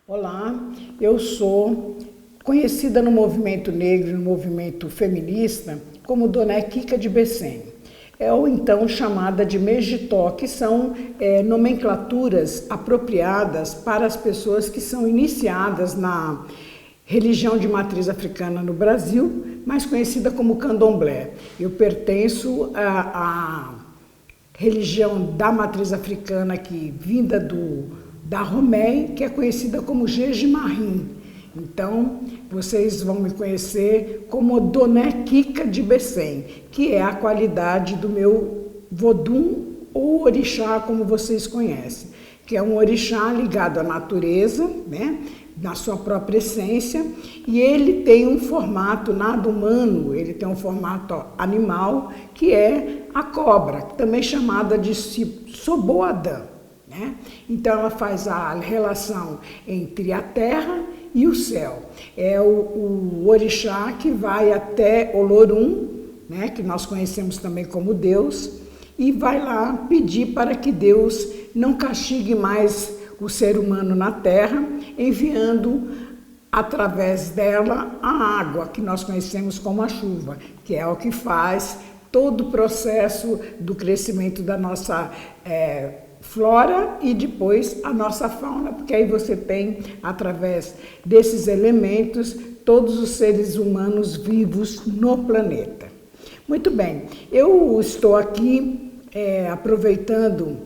Olá, eu sou conhecida no movimento negro e no movimento feminista como Dona Kika de Becém, ou então chamada de Mejitó, que são nomenclaturas apropriadas para as pessoas que são iniciadas na religião de matriz africana no Brasil, mais conhecida como Candomblé. Eu pertenço à religião da matriz africana que vinda da Romé, que é conhecida como Jejimarim. Então, vocês vão me conhecer como Dona Kika de Becém, que é a qualidade do meu vodum ou orixá, como vocês conhecem, que é um orixá ligado à natureza, né, na sua própria essência, e ele tem um formato nada humano, ele tem um formato animal, que é a cobra, também chamada de Soboadã. Né? Então ela faz a relação entre a terra e o céu. É o orixá que vai até Olorum, né? Que nós conhecemos também como Deus, e vai lá pedir para que Deus não castigue mais o ser humano na terra, enviando através dela a água, que nós conhecemos como a chuva, que é o que faz todo o processo do crescimento da nossa flora e depois a nossa fauna, porque aí você tem, através desses elementos, todos os seres humanos vivos no planeta. Muito bem, eu estou aqui aproveitando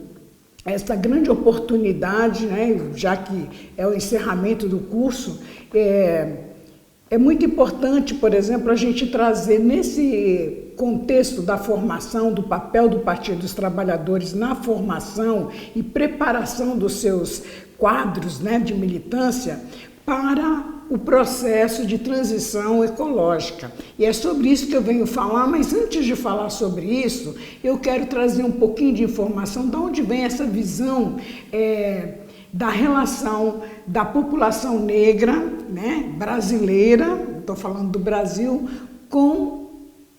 essa grande oportunidade, né, já que é o encerramento do curso. É muito importante, por exemplo, a gente trazer nesse contexto da formação, do papel do Partido dos Trabalhadores na formação e preparação dos seus quadros, né, de militância para o processo de transição ecológica. E é sobre isso que eu venho falar, mas antes de falar sobre isso, eu quero trazer um pouquinho de informação de onde vem essa visão da relação da população negra, né, brasileira, estou falando do Brasil, com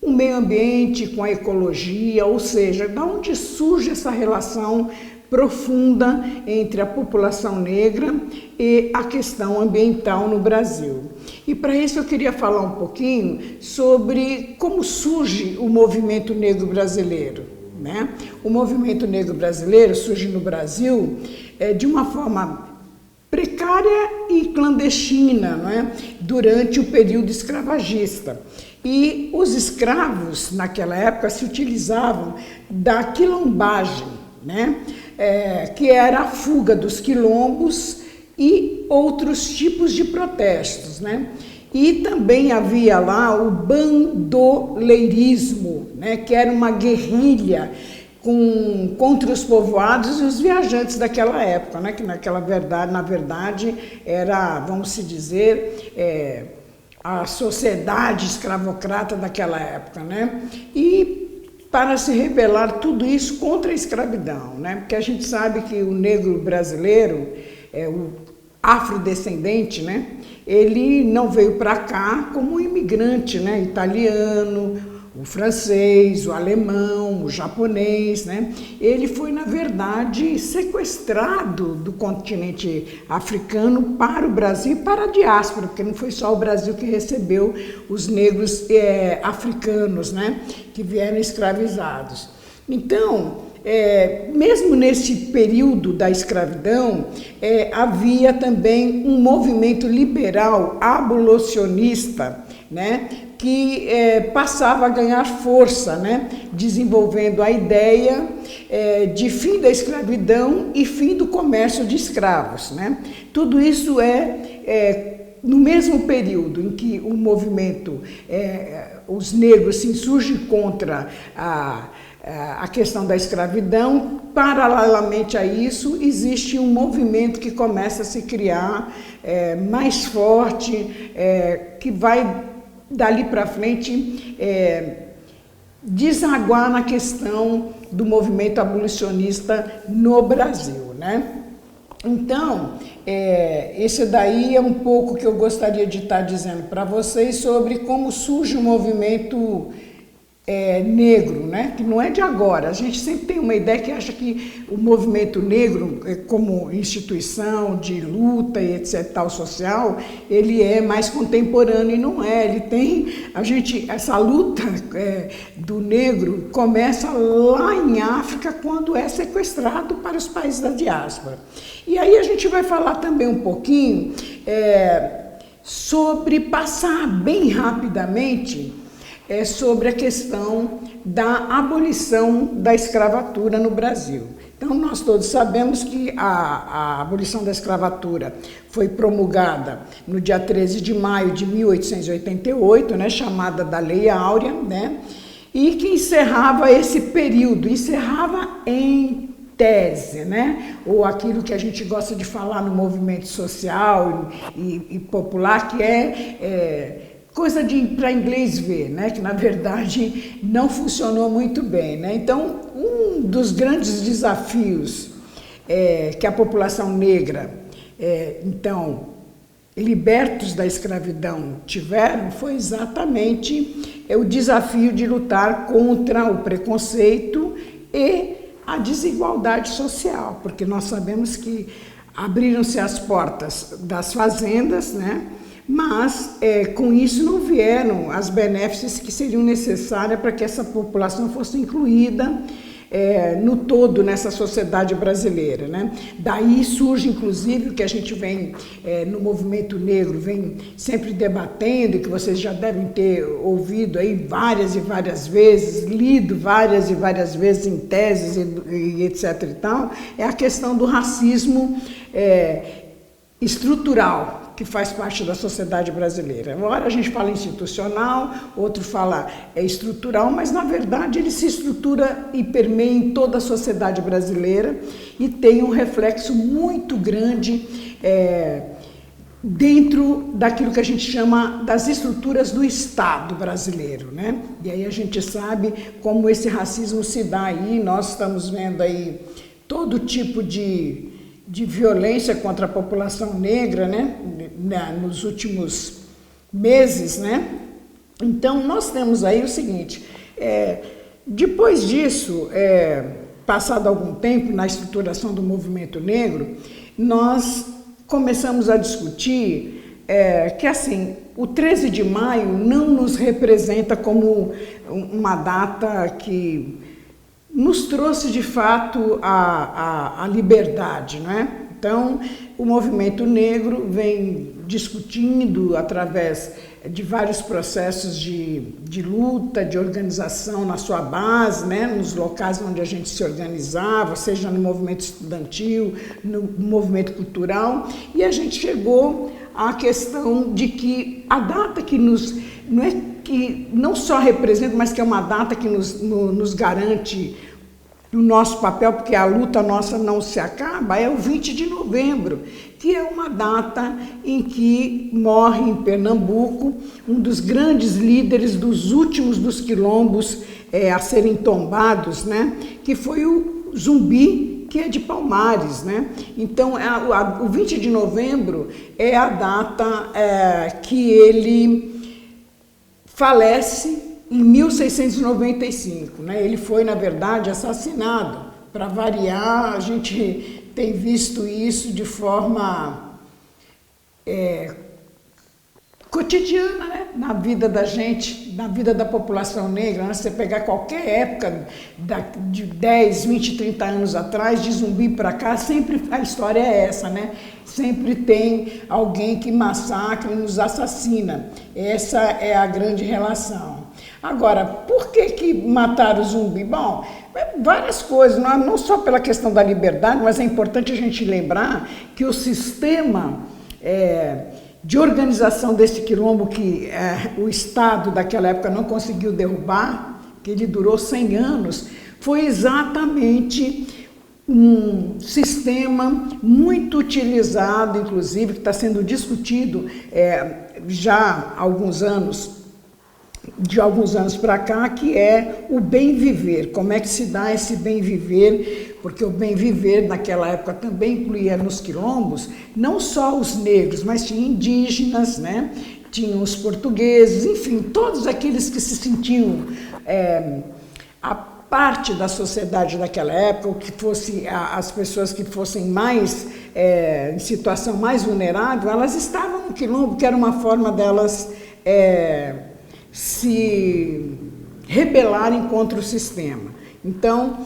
o meio ambiente, com a ecologia, ou seja, de onde surge essa relação profunda entre a população negra e a questão ambiental no Brasil. E para isso eu queria falar um pouquinho sobre como surge o movimento negro brasileiro. Né? O movimento negro brasileiro surge no Brasil de uma forma precária e clandestina, não é? Durante o período escravagista. E os escravos, naquela época, se utilizavam da quilombagem, né? Que era a fuga dos quilombos e outros tipos de protestos, né? E também havia lá o bandoleirismo, né? Que era uma guerrilha contra os povoados e os viajantes daquela época, né? Que na verdade era, vamos se dizer, a sociedade escravocrata daquela época, né? E para se rebelar tudo isso contra a escravidão, né? Porque a gente sabe que o negro brasileiro, o afrodescendente, né? Ele não veio para cá como um imigrante, né? Italiano, o francês, o alemão, o japonês, né? Ele foi, na verdade, sequestrado do continente africano para o Brasil e para a diáspora, porque não foi só o Brasil que recebeu os negros africanos, né? Que vieram escravizados. Então, mesmo nesse período da escravidão, havia também um movimento liberal abolicionista, né, que passava a ganhar força, né, desenvolvendo a ideia de fim da escravidão e fim do comércio de escravos. Né? Tudo isso no mesmo período em que o movimento, os negros se insurgem contra a questão da escravidão. Paralelamente a isso, existe um movimento que começa a se criar mais forte, que vai dali para frente desaguar na questão do movimento abolicionista no Brasil, né? Então, esse daí é um pouco que eu gostaria de estar dizendo para vocês sobre como surge o movimento negro, né? Que não é de agora. A gente sempre tem uma ideia que acha que o movimento negro, como instituição de luta e etc. tal social, ele é mais contemporâneo e não é. Ele tem, essa luta do negro começa lá em África quando é sequestrado para os países da diáspora. E aí a gente vai falar também um pouquinho sobre passar bem rapidamente sobre a questão da abolição da escravatura no Brasil. Então, nós todos sabemos que a abolição da escravatura foi promulgada no dia 13 de maio de 1888, né, chamada da Lei Áurea, né, e que encerrava esse período, encerrava em tese, né, ou aquilo que a gente gosta de falar no movimento social e popular, que coisa para inglês ver, né? Que na verdade não funcionou muito bem, né? Então, um dos grandes desafios que a população negra, libertos da escravidão, tiveram foi exatamente o desafio de lutar contra o preconceito e a desigualdade social, porque nós sabemos que abriram-se as portas das fazendas, né? Mas com isso não vieram as benéficas que seriam necessárias para que essa população fosse incluída no todo nessa sociedade brasileira, né? Daí surge, inclusive, o que a gente vem no movimento negro, vem sempre debatendo, que vocês já devem ter ouvido aí várias e várias vezes, lido várias e várias vezes em teses e etc. e tal, é a questão do racismo estrutural, que faz parte da sociedade brasileira. Ora a gente fala institucional, outro fala estrutural, mas na verdade ele se estrutura e permeia em toda a sociedade brasileira e tem um reflexo muito grande dentro daquilo que a gente chama das estruturas do Estado brasileiro, né? E aí a gente sabe como esse racismo se dá aí, nós estamos vendo aí todo tipo de violência contra a população negra, né, nos últimos meses, né? Então, nós temos aí o seguinte, depois disso, passado algum tempo na estruturação do movimento negro, nós começamos a discutir que, assim, o 13 de maio não nos representa como uma data que nos trouxe, de fato, a liberdade, não é? Então, o movimento negro vem discutindo através de vários processos de luta, de organização na sua base, né? Nos locais onde a gente se organizava, seja no movimento estudantil, no movimento cultural, e a gente chegou à questão de que a data que não só representa, mas que é uma data que nos garante o nosso papel, porque a luta nossa não se acaba, é o 20 de novembro, que é uma data em que morre em Pernambuco um dos grandes líderes dos últimos dos quilombos a serem tombados, né? Que foi o Zumbi, que é de Palmares, né? Então, o 20 de novembro é a data que ele falece em 1695, né? Ele foi, na verdade, assassinado. Para variar, a gente tem visto isso de forma cotidiana, né? Na vida da gente, na vida da população negra. Né? Você pegar qualquer época de 10, 20, 30 anos atrás, de Zumbi para cá, sempre a história é essa, né? Sempre tem alguém que massacra e nos assassina. Essa é a grande relação. Agora, por que mataram o Zumbi? Bom, várias coisas, não só pela questão da liberdade, mas é importante a gente lembrar que o sistema de organização desse quilombo que o Estado daquela época não conseguiu derrubar, que ele durou 100 anos, foi exatamente um sistema muito utilizado, inclusive, que está sendo discutido já há alguns anos, de alguns anos para cá, que é o bem viver. Como é que se dá esse bem viver? Porque o bem viver naquela época também incluía nos quilombos não só os negros, mas tinha indígenas, né? Tinham os portugueses, enfim, todos aqueles que se sentiam a parte da sociedade daquela época, ou que fosse as pessoas que fossem mais em situação mais vulnerável, elas estavam no quilombo, que era uma forma delas se rebelarem contra o sistema. Então,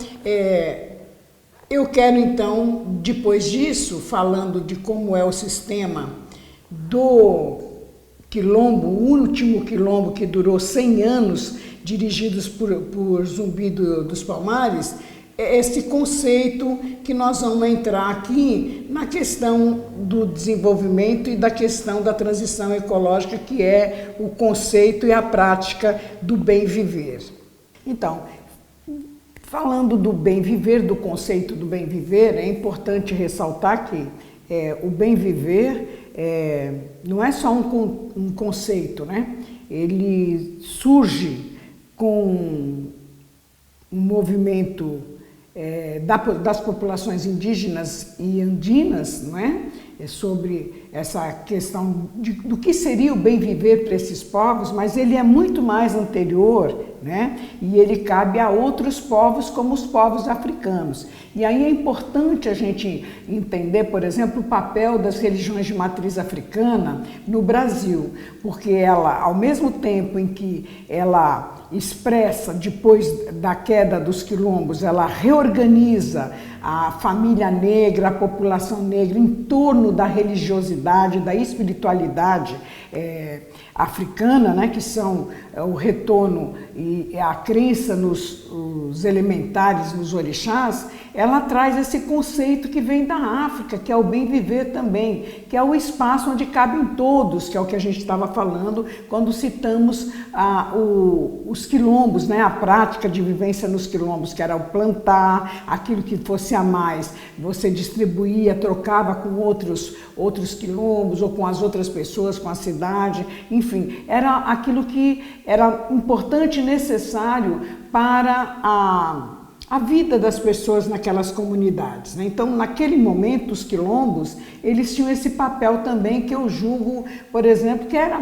eu quero então, depois disso, falando de como é o sistema do quilombo, o último quilombo que durou 100 anos, dirigidos por Zumbi dos Palmares, esse conceito que nós vamos entrar aqui na questão do desenvolvimento e da questão da transição ecológica, que é o conceito e a prática do bem viver. Então, falando do bem viver, do conceito do bem viver, é importante ressaltar que o bem viver não é só um conceito, né? Ele surge com um movimento das populações indígenas e andinas, não é? Sobre essa questão do que seria o bem viver para esses povos, mas ele é muito mais anterior, né? E ele cabe a outros povos, como os povos africanos. E aí é importante a gente entender, por exemplo, o papel das religiões de matriz africana no Brasil, porque ela, ao mesmo tempo em que ela expressa, depois da queda dos quilombos, ela reorganiza a família negra, a população negra em torno da religiosidade, da espiritualidade africana, né, que são o retorno e a crença nos elementares, nos orixás. Ela traz esse conceito que vem da África, que é o bem viver também, que é o espaço onde cabem todos, que é o que a gente estava falando quando citamos os quilombos, né, a prática de vivência nos quilombos, que era o plantar, aquilo que fosse a mais, você distribuía, trocava com outros quilombos ou com as outras pessoas, com a cidade, enfim, era aquilo que era importante e necessário para a vida das pessoas naquelas comunidades, né? Então, naquele momento, os quilombos, eles tinham esse papel também que eu julgo, por exemplo, que era,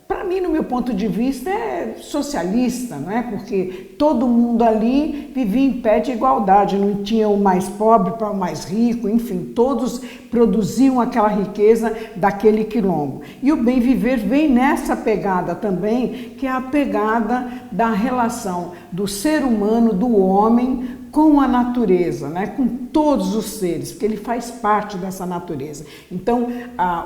para mim, no meu ponto de vista, socialista, não é? Porque todo mundo ali vivia em pé de igualdade, não tinha o mais pobre para o mais rico, enfim, todos produziam aquela riqueza daquele quilombo. E o bem viver vem nessa pegada também, que é a pegada da relação do ser humano, do homem, com a natureza, né? Com todos os seres, porque ele faz parte dessa natureza. Então,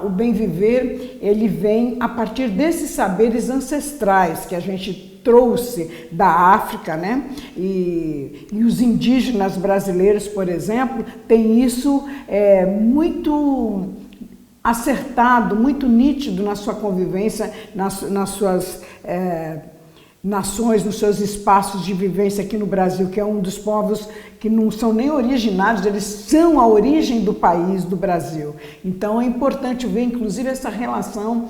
o bem viver, ele vem a partir desses saberes ancestrais que a gente trouxe da África, né? E os indígenas brasileiros, por exemplo, têm isso muito acertado, muito nítido na sua convivência, nas suas nações, nos seus espaços de vivência aqui no Brasil, que é um dos povos que não são nem originários, eles são a origem do país, do Brasil. Então é importante ver, inclusive, essa relação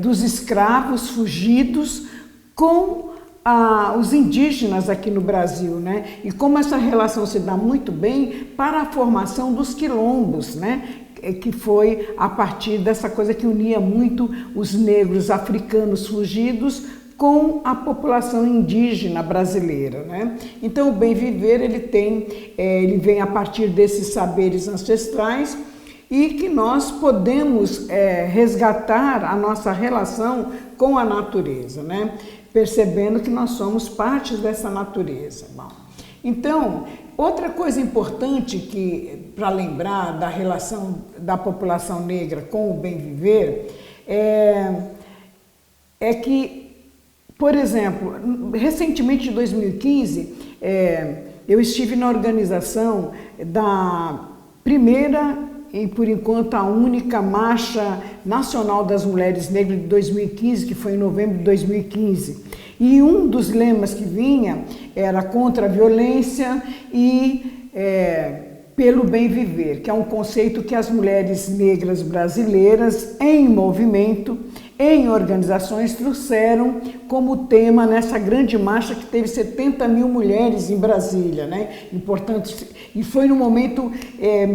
dos escravos fugidos com os indígenas aqui no Brasil, né? E como essa relação se dá muito bem para a formação dos quilombos, né? Que foi a partir dessa coisa que unia muito os negros africanos fugidos com a população indígena brasileira, né? Então o bem viver ele vem a partir desses saberes ancestrais e que nós podemos resgatar a nossa relação com a natureza, né? Percebendo que nós somos parte dessa natureza. Bom, então, outra coisa importante para lembrar da relação da população negra com o bem viver é que, por exemplo, recentemente, em 2015, eu estive na organização da primeira e, por enquanto, a única Marcha Nacional das Mulheres Negras de 2015, que foi em novembro de 2015. E um dos lemas que vinha era contra a violência e pelo bem viver, que é um conceito que as mulheres negras brasileiras em movimento em organizações trouxeram como tema nessa grande marcha que teve 70 mil mulheres em Brasília, né? Importante, e foi num momento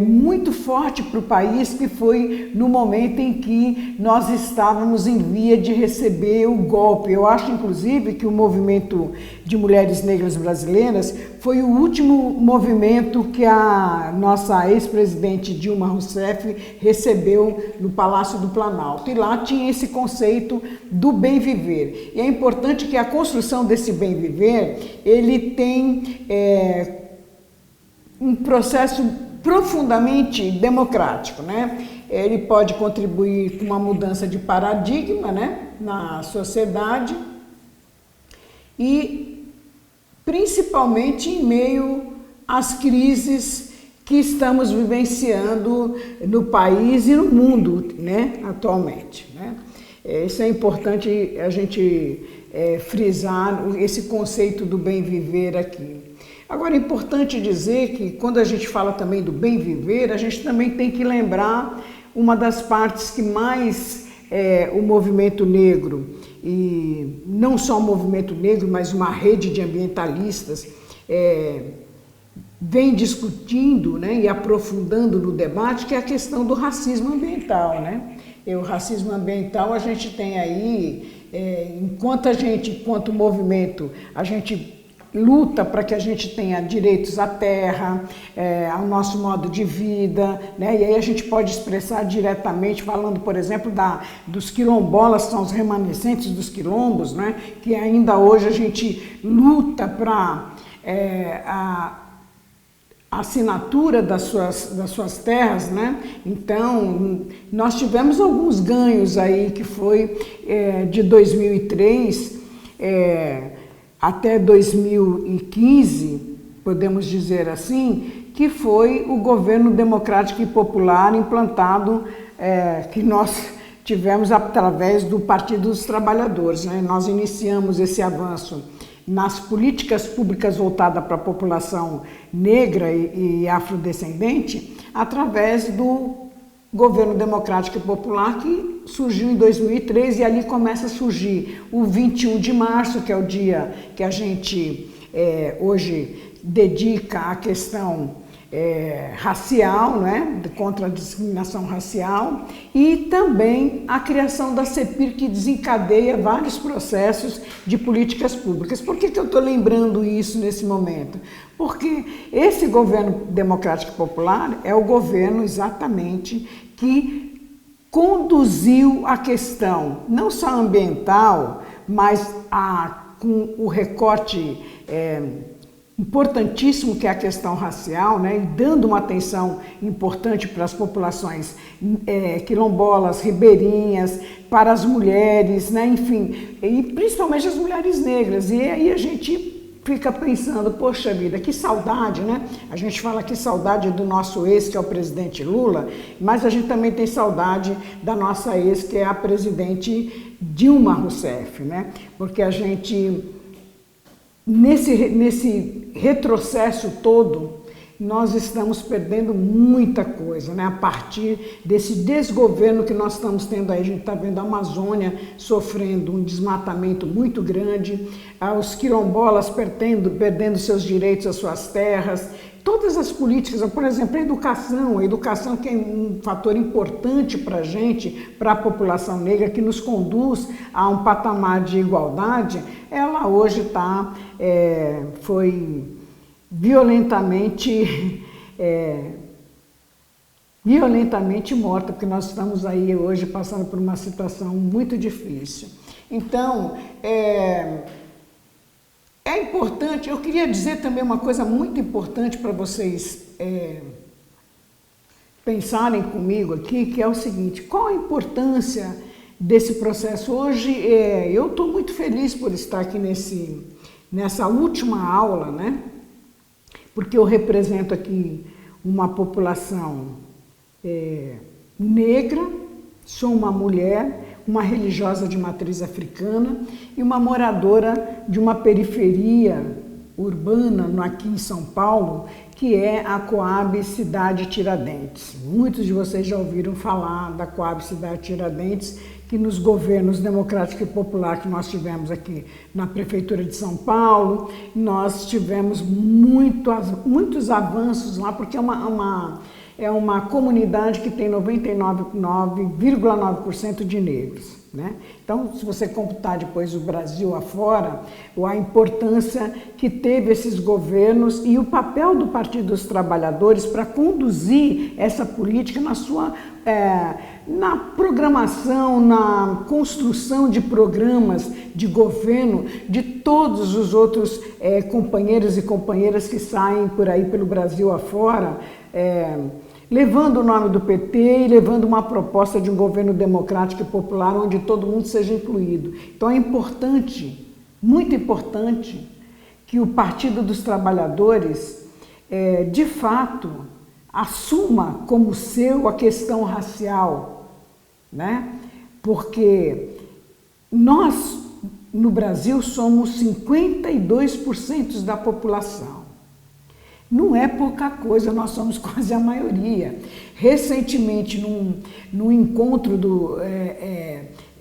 muito forte para o país, que foi no momento em que nós estávamos em via de receber o golpe. Eu acho, inclusive, que o movimento de mulheres negras brasileiras foi o último movimento que a nossa ex-presidente Dilma Rousseff recebeu no Palácio do Planalto. E lá tinha esse conceito do bem viver. E é importante que a construção desse bem viver, ele tem um processo profundamente democrático, né? Ele pode contribuir com uma mudança de paradigma, né, na sociedade e principalmente em meio às crises que estamos vivenciando no país e no mundo, né, atualmente, né? Isso é importante a gente frisar esse conceito do bem viver aqui. Agora, é importante dizer que quando a gente fala também do bem viver, a gente também tem que lembrar uma das partes que mais o movimento negro, e não só o movimento negro, mas uma rede de ambientalistas, vem discutindo, né, e aprofundando no debate, que é a questão do racismo ambiental, né? E o racismo ambiental a gente tem aí, enquanto movimento, a gente luta para que a gente tenha direitos à terra, ao nosso modo de vida, né? E aí a gente pode expressar diretamente, falando, por exemplo, dos quilombolas, que são os remanescentes dos quilombos, né? Que ainda hoje a gente luta para a assinatura das suas terras, né? Então, nós tivemos alguns ganhos aí, que foi de 2003 até 2015, podemos dizer assim, que foi o governo democrático e popular implantado, que nós tivemos através do Partido dos Trabalhadores, né? Nós iniciamos esse avanço nas políticas públicas voltadas para a população negra e afrodescendente, através do governo democrático e popular, que surgiu em 2013, e ali começa a surgir o 21 de março, que é o dia que a gente hoje dedica à questão racial, né, contra a discriminação racial, e também a criação da CEPIR, que desencadeia vários processos de políticas públicas. Por que eu estou lembrando isso nesse momento? Porque esse governo democrático popular é o governo exatamente que conduziu a questão não só ambiental, mas com o recorte importantíssimo que é a questão racial, né, e dando uma atenção importante para as populações quilombolas, ribeirinhas, para as mulheres, né, enfim, e principalmente as mulheres negras. E aí a gente fica pensando, poxa vida, que saudade, né? A gente fala que saudade do nosso ex, que é o presidente Lula, mas a gente também tem saudade da nossa ex, que é a presidente Dilma Rousseff, né? Porque a gente, nesse retrocesso todo, nós estamos perdendo muita coisa, né? A partir desse desgoverno que nós estamos tendo aí. A gente está vendo a Amazônia sofrendo um desmatamento muito grande, os quilombolas perdendo seus direitos às suas terras, todas as políticas, por exemplo, a educação que é um fator importante para a gente, para a população negra, que nos conduz a um patamar de igualdade, ela hoje foi violentamente morta, porque nós estamos aí hoje passando por uma situação muito difícil. Então, é importante, eu queria dizer também uma coisa muito importante para vocês pensarem comigo aqui, que é o seguinte: qual a importância desse processo? Hoje, eu estou muito feliz por estar aqui nessa última aula, né? Porque eu represento aqui uma população negra, sou uma mulher, uma religiosa de matriz africana e uma moradora de uma periferia urbana aqui em São Paulo, que é a Coab Cidade Tiradentes. Muitos de vocês já ouviram falar da Coab Cidade Tiradentes, que nos governos democrático e popular que nós tivemos aqui na Prefeitura de São Paulo, nós tivemos muitos avanços lá, porque é uma comunidade que tem 99,9% de negros, né? Então, se você computar depois o Brasil afora, a importância que teve esses governos e o papel do Partido dos Trabalhadores para conduzir essa política na programação, na construção de programas de governo de todos os outros companheiros e companheiras que saem por aí pelo Brasil afora, levando o nome do PT e levando uma proposta de um governo democrático e popular onde todo mundo seja incluído. Então é importante, muito importante, que o Partido dos Trabalhadores, de fato, assuma como seu a questão racial, né? Porque nós, no Brasil, somos 52% da população. Não é pouca coisa, nós somos quase a maioria. Recentemente, num encontro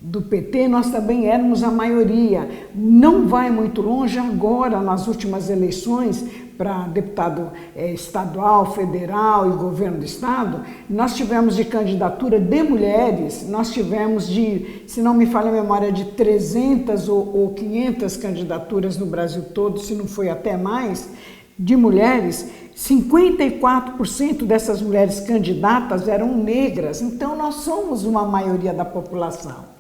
do PT, nós também éramos a maioria. Não vai muito longe agora, nas últimas eleições, para deputado estadual, federal e governo do estado, nós tivemos de candidatura de mulheres, nós tivemos se não me falha a memória, de 300 ou 500 candidaturas no Brasil todo, se não foi até mais, de mulheres. 54% dessas mulheres candidatas eram negras, então nós somos uma maioria da população,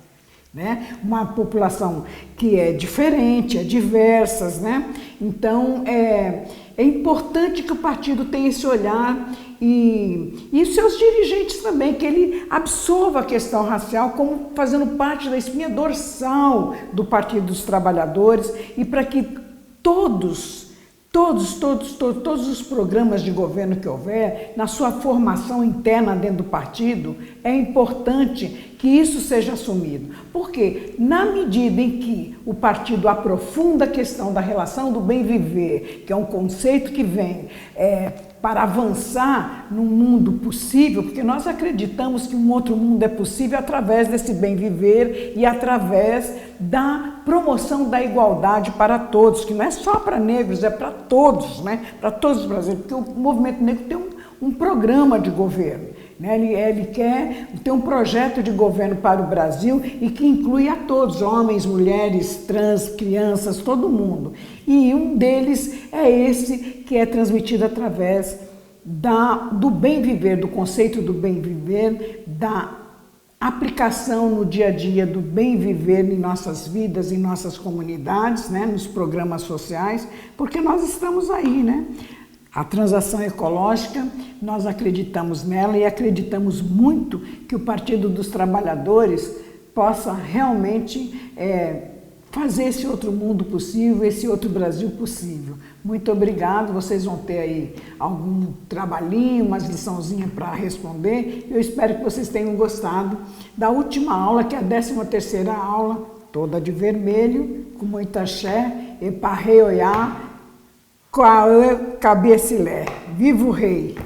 né? Uma população que é diferente, é diversa, né? Então é importante que o partido tenha esse olhar e os seus dirigentes também, que ele absorva a questão racial como fazendo parte da espinha dorsal do Partido dos Trabalhadores e para que todos os programas de governo que houver, na sua formação interna dentro do partido, é importante que isso seja assumido. Porque, na medida em que o partido aprofunda a questão da relação do bem viver, que é um conceito que vem para avançar num mundo possível, porque nós acreditamos que um outro mundo é possível através desse bem viver e através da promoção da igualdade para todos, que não é só para negros, é para todos, né? Para todos os brasileiros, porque o movimento negro tem um programa de governo, né? Ele quer ter um projeto de governo para o Brasil e que inclui a todos, homens, mulheres, trans, crianças, todo mundo. E um deles é esse que é transmitido através do bem viver, do conceito do bem viver, da aplicação no dia a dia do bem viver em nossas vidas, em nossas comunidades, né, nos programas sociais, porque nós estamos aí, né? A transição ecológica, nós acreditamos nela e acreditamos muito que o Partido dos Trabalhadores possa realmente fazer esse outro mundo possível, esse outro Brasil possível. Muito obrigado, vocês vão ter aí algum trabalhinho, umas liçãozinhas para responder. Eu espero que vocês tenham gostado da última aula, que é a 13ª aula, toda de vermelho, com muita axé, eparreoiá, Quaã Cabecilé. Viva o rei!